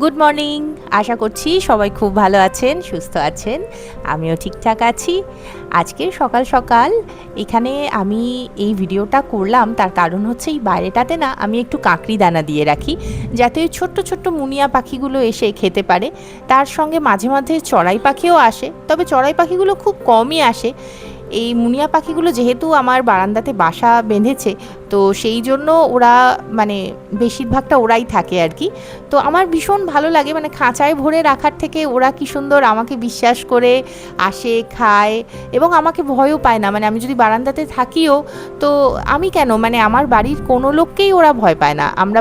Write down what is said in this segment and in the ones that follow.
Good morning. আশা করছি সবাই খুব ভালো আছেন, সুস্থ আছেন। আমিও ঠিকঠাক আছি। আজকে সকাল সকাল এখানে আমি এই ভিডিওটা করলাম, তার কারণ হচ্ছে এই বাইরেটাতে না আমি একটু কাঁকড়ি দানা দিয়ে রাখি, যাতে ওই ছোট্ট ছোট্ট মুনিয়া পাখিগুলো এসে খেতে পারে। তার সঙ্গে মাঝে মাঝে চড়াই পাখিও আসে, তবে চড়াই পাখিগুলো খুব কমই আসে। এই মুনিয়া পাখিগুলো যেহেতু আমার বারান্দাতে বাসা বেঁধেছে, তো সেই জন্য ওরা মানে বেশিরভাগটা ওরাই থাকে আর কি। তো আমার ভীষণ ভালো লাগে, মানে খাঁচায় ভরে রাখার থেকে ওরা কি সুন্দর আমাকে বিশ্বাস করে আসে, খায় এবং আমাকে ভয়ও পায় না। মানে আমি যদি বারান্দাতে থাকিও, তো আমি কেন, মানে আমার বাড়ির কোনো লোককেই ওরা ভয় পায় না। আমরা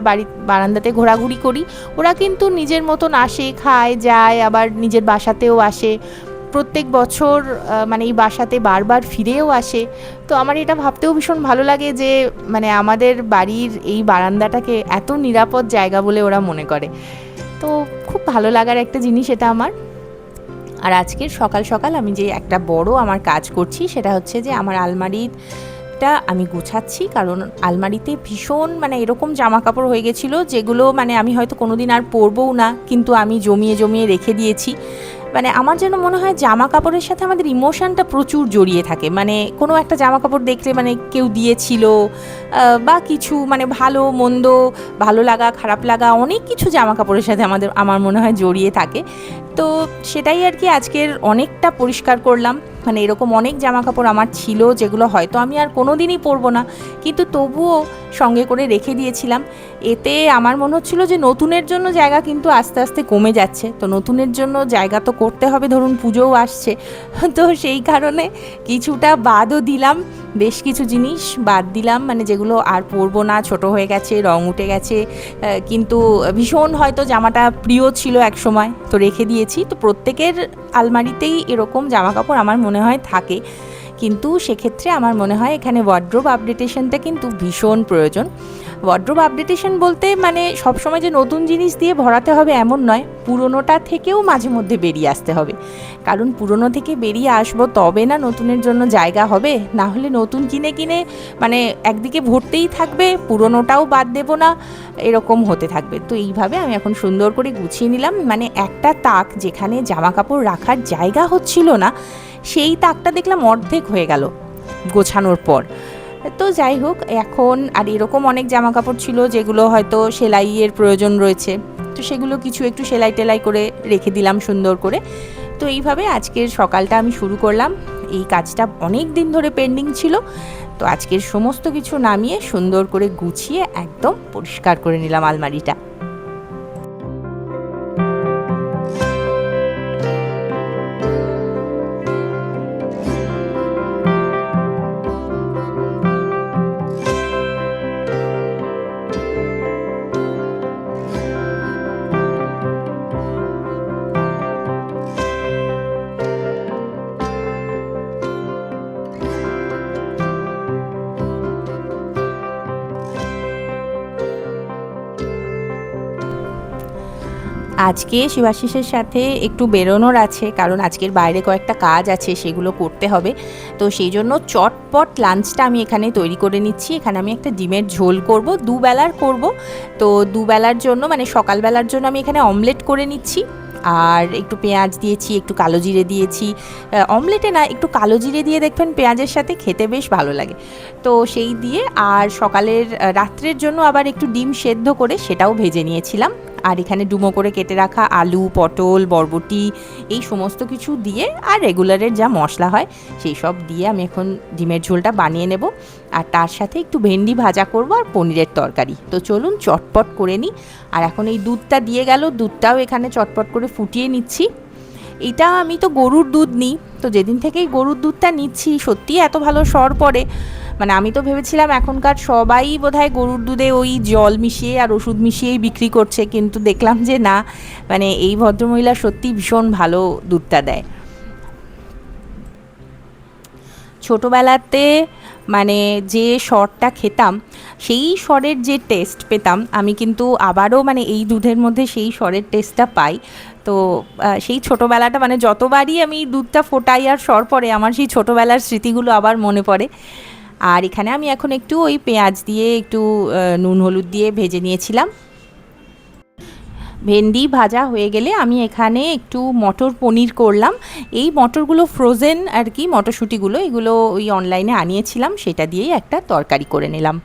বারান্দাতে ঘোরাঘুরি করি, ওরা কিন্তু নিজের মতন আসে, খায়, যায়, আবার নিজের বাসাতেও আসে। প্রত্যেক বছর মানে এই বাসাতে বারবার ফিরেও আসে। তো আমার এটা ভাবতেও ভীষণ ভালো লাগে যে মানে আমাদের বাড়ির এই বারান্দাটাকে এত নিরাপদ জায়গা বলে ওরা মনে করে। তো খুব ভালো লাগার একটা জিনিস এটা আমার। আর আজকের সকাল সকাল আমি যে একটা বড় আমার কাজ করছি, সেটা হচ্ছে যে আমার আলমারিটা আমি গুছাচ্ছি। কারণ আলমারিতে ভীষণ মানে এরকম জামা কাপড় হয়ে গেছিলো, যেগুলো মানে আমি হয়তো কোনোদিন আর পরবও না, কিন্তু আমি জমিয়ে জমিয়ে রেখে দিয়েছি। মানে আমার যেন মনে হয় জামা কাপড়ের সাথে আমাদের ইমোশনটা প্রচুর জড়িয়ে থাকে। মানে কোনো একটা জামা কাপড় দেখলে মানে কেউ দিয়েছিল বা কিছু, মানে ভালো মন্দ, ভালো লাগা খারাপ লাগা, অনেক কিছু জামা কাপড়ের সাথে আমার মনে হয় জড়িয়ে থাকে। তো সেটাই আর কি আজকের অনেকটা পরিষ্কার করলাম। মানে এরকম অনেক জামা কাপড় আমার ছিল, যেগুলো হয়তো আমি আর কোনো দিনই পরবো না, কিন্তু তবুও সঙ্গে করে রেখে দিয়েছিলাম। এতে আমার মনে হচ্ছিল যে নতুনের জন্য জায়গা কিন্তু আস্তে আস্তে কমে যাচ্ছে। তো নতুনের জন্য জায়গা তো করতে হবে, ধরুন পুজোও আসছে, তো সেই কারণে কিছুটা বাদও দিলাম, বেশ কিছু জিনিস বাদ দিলাম, মানে যেগুলো আর পরবো না, ছোট হয়ে গেছে, রং উঠে গেছে, কিন্তু ভীষণ হয়তো জামাটা প্রিয় ছিল এক সময়, তো রেখে দিয়েছি। তো প্রত্যেকের আলমারিতেই এরকম জামা কাপড় আমার মনে হয় থাকে, কিন্তু সেক্ষেত্রে আমার মনে হয় এখানে ওয়ার্ড্রোব আপডেটেশনটা কিন্তু ভীষণ প্রয়োজন। ওয়ার্ড্রোব আপডেটেশন বলতে মানে সবসময় যে নতুন জিনিস দিয়ে ভরাতে হবে এমন নয়, পুরনোটা থেকেও মাঝে মধ্যে বেরিয়ে আসতে হবে। কারণ পুরনো থেকে বেরিয়ে আসবো তবে না নতুনের জন্য জায়গা হবে, না হলে নতুন কিনে কিনে মানে একদিকে ভরতেই থাকবে, পুরনোটাও বাদ দেবো না, এরকম হতে থাকবে। তো এইভাবে আমি এখন সুন্দর করে গুছিয়ে নিলাম। মানে একটা তাক যেখানে জামা কাপড় রাখার জায়গা হচ্ছিল না, সেই তাকটা দেখলাম অর্ধেক হয়ে গেল গোছানোর পর। তো যাই হোক, এখন আর এরকম অনেক জামা কাপড় ছিল যেগুলো হয়তো সেলাইয়ের প্রয়োজন রয়েছে, তো সেগুলো কিছু একটু সেলাই টেলাই করে রেখে দিলাম সুন্দর করে। তো এইভাবে আজকের সকালটা আমি শুরু করলাম। এই কাজটা অনেক দিন ধরে পেন্ডিং ছিল, তো আজকের সমস্ত কিছু নামিয়ে সুন্দর করে গুছিয়ে একদম পরিষ্কার করে নিলাম আলমারিটা। আজকে শিবাশিসের সাথে একটু বেরোনোর আছে, কারণ আজকের বাইরে কয়েকটা কাজ আছে, সেগুলো করতে হবে। তো সেই জন্য চটপট লাঞ্চটা আমি এখানে তৈরি করে নিচ্ছি। এখানে আমি একটা ডিমের ঝোল করব, দুবেলার করব। তো দুবেলার জন্য মানে সকালবেলার জন্য আমি এখানে অমলেট করে নিচ্ছি, আর একটু পেঁয়াজ দিয়েছি, একটু কালো জিরে দিয়েছি। অমলেটে না, একটু কালো জিরে দিয়ে দেখবেন পেঁয়াজের সাথে খেতে বেশ ভালো লাগে। তো সেই দিয়ে, আর সকালের রাত্রের জন্য আবার একটু ডিম সেদ্ধ করে সেটাও ভেজে নিয়েছিলাম। আর এখানে ডুমো করে কেটে রাখা আলু, পটল, বরবটি, এই সমস্ত কিছু দিয়ে আর রেগুলারের যা মশলা হয় সেই সব দিয়ে আমি এখন ডিমের ঝোলটা বানিয়ে নেব। আর তার সাথে একটু ভেন্ডি ভাজা করব আর পনিরের তরকারি। তো চলুন চটপট করে নিই। আর এখন এই দুধটা দিয়ে গেল, দুধটাও এখানে চটপট করে ফুটিয়ে নিচ্ছি। এটা আমি তো গরুর দুধ নিই, তো যেদিন থেকেই গরুর দুধটা নিচ্ছি সত্যিই এত ভালো সর পড়ে। মানে আমি তো ভেবেছিলাম এখনকার সবাই বোধহয় গরুর দুধে ওই জল মিশিয়ে আর ওষুধ মিশিয়েই বিক্রি করছে, কিন্তু দেখলাম যে না, মানে এই ভদ্রমহিলা সত্যি ভীষণ ভালো দুধটা দেয়। ছোটোবেলাতে মানে যে সরটা খেতাম, সেই সরের যে টেস্ট পেতাম আমি, কিন্তু আবারও মানে এই দুধের মধ্যে সেই সরের টেস্টটা পাই। তো সেই ছোটোবেলাটা, মানে যতবারই আমি দুধটা ফোটাই আর সর পড়ে, আমার সেই ছোটোবেলার স্মৃতিগুলো আবার মনে পড়ে। আর এখানে আমি এখন একটু ওই পেঁয়াজ দিয়ে একটু নুন হলুদ দিয়ে ভেজে নিয়েছিলাম। ভেন্ডি ভাজা হয়ে গেলে আমি এখানে একটু মটর পনির করলাম। এই মটরগুলো ফ্রোজেন আর কি, মটরশুঁটিগুলো, এগুলো ওই অনলাইনে আনিয়েছিলাম, সেটা দিয়েই একটা তরকারি করে নিলাম।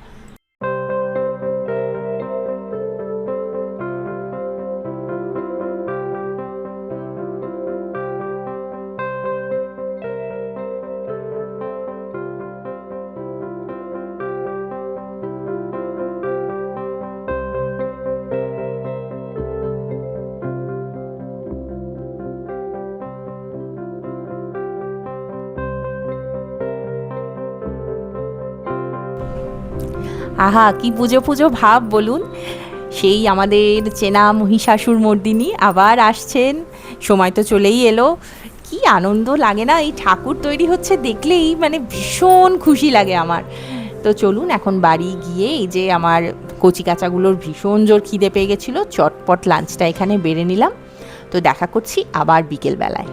আহা, কি পুজো পুজো ভাব বলুন। সেই আমাদের চেনা মহিষাসুর মর্দিনী আবার আসছেন, সময় তো চলেই এলো। কি আনন্দ লাগে না, এই ঠাকুর তৈরি হচ্ছে দেখলেই মানে ভীষণ খুশি লাগে আমার। তো চলুন এখন বাড়ি গিয়ে, এই যে আমার কচি কাঁচাগুলোর ভীষণ জোর খিদে পেয়ে গেছিলো, চটপট লাঞ্চটা এখানে বেড়ে নিলাম। তো দেখা করছি আবার বিকেলবেলায়।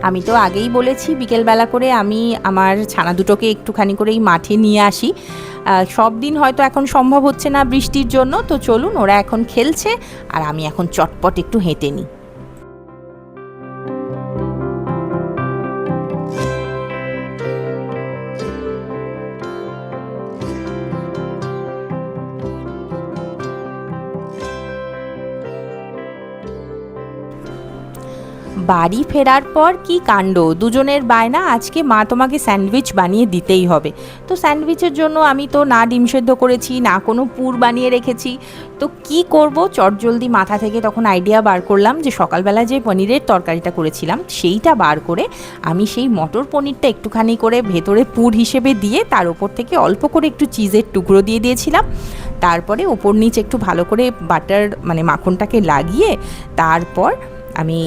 আমি তো আগেই বলেছি বিকেলবেলা করে আমি আমার ছানা দুটোকে একটুখানি করে এই মাঠে নিয়ে আসি। সব দিন হয়তো এখন সম্ভব হচ্ছে না বৃষ্টির জন্য। তো চলুন, ওরা এখন খেলছে আর আমি এখন চটপট একটু হেঁটে নিই। বাড়ি ফেরার পর কি কাণ্ড, দুজনের বায়না আজকে মা তোমাকে স্যান্ডউইচ বানিয়ে দিতেই হবে। তো স্যান্ডউইচের জন্য আমি তো না ডিম সেদ্ধ করেছি, না কোনো পুর বানিয়ে রেখেছি। তো কি করব, চটজলদি মাথা থেকে তখন আইডিয়া বার করলাম যে সকালবেলা যে পনিরের তরকারিটা করেছিলাম সেইটা বার করে আমি সেই মটর পনিরটা একটুখানি করে ভেতরে পুর হিসেবে দিয়ে তার ওপর থেকে অল্প করে একটু চিজের টুকরো দিয়ে দিয়েছিলাম। তারপরে ওপর নিচে একটু ভালো করে বাটার মানে মাখনটাকে লাগিয়ে তারপর আমি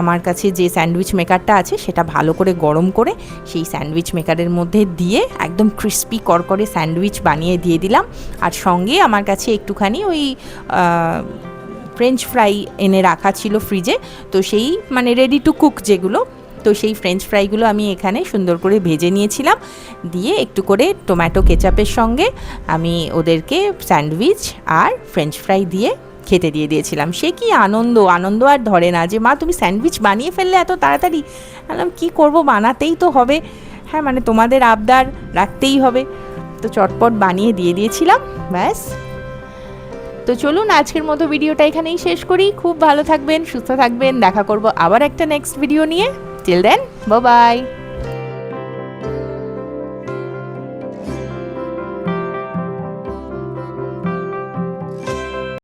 আমার কাছে যে স্যান্ডউইচ মেকারটা আছে সেটা ভালো করে গরম করে সেই স্যান্ডউইচ মেকারের মধ্যে দিয়ে একদম ক্রিস্পি করকরে স্যান্ডউইচ বানিয়ে দিয়ে দিলাম। আর সঙ্গে আমার কাছে একটুখানি ওই ফ্রেঞ্চ ফ্রাই এনে রাখা ছিল ফ্রিজে, তো সেই মানে রেডি টু কুক যেগুলো, তো সেই ফ্রেঞ্চ ফ্রাইগুলো আমি এখানে সুন্দর করে ভেজে নিয়েছিলাম। দিয়ে একটু করে টমেটো কেচাপের সঙ্গে আমি ওদেরকে স্যান্ডউইচ আর ফ্রেঞ্চ ফ্রাই দিয়ে খেতে দিয়েছিলাম। সে কি আনন্দ আর ধরে না যে মা তুমি স্যান্ডউইচ বানিয়ে ফেললে এত তাড়াতাড়ি। বললাম কী করবো, বানাতেই তো হবে, হ্যাঁ মানে তোমাদের আবদার রাখতেই হবে। তো চটপট বানিয়ে দিয়েছিলাম, ব্যাস। তো চলুন আজকের মতো ভিডিওটা এখানেই শেষ করি। খুব ভালো থাকবেন, সুস্থ থাকবেন, দেখা করব আবার একটা নেক্সট ভিডিও নিয়ে। Till then, bye by.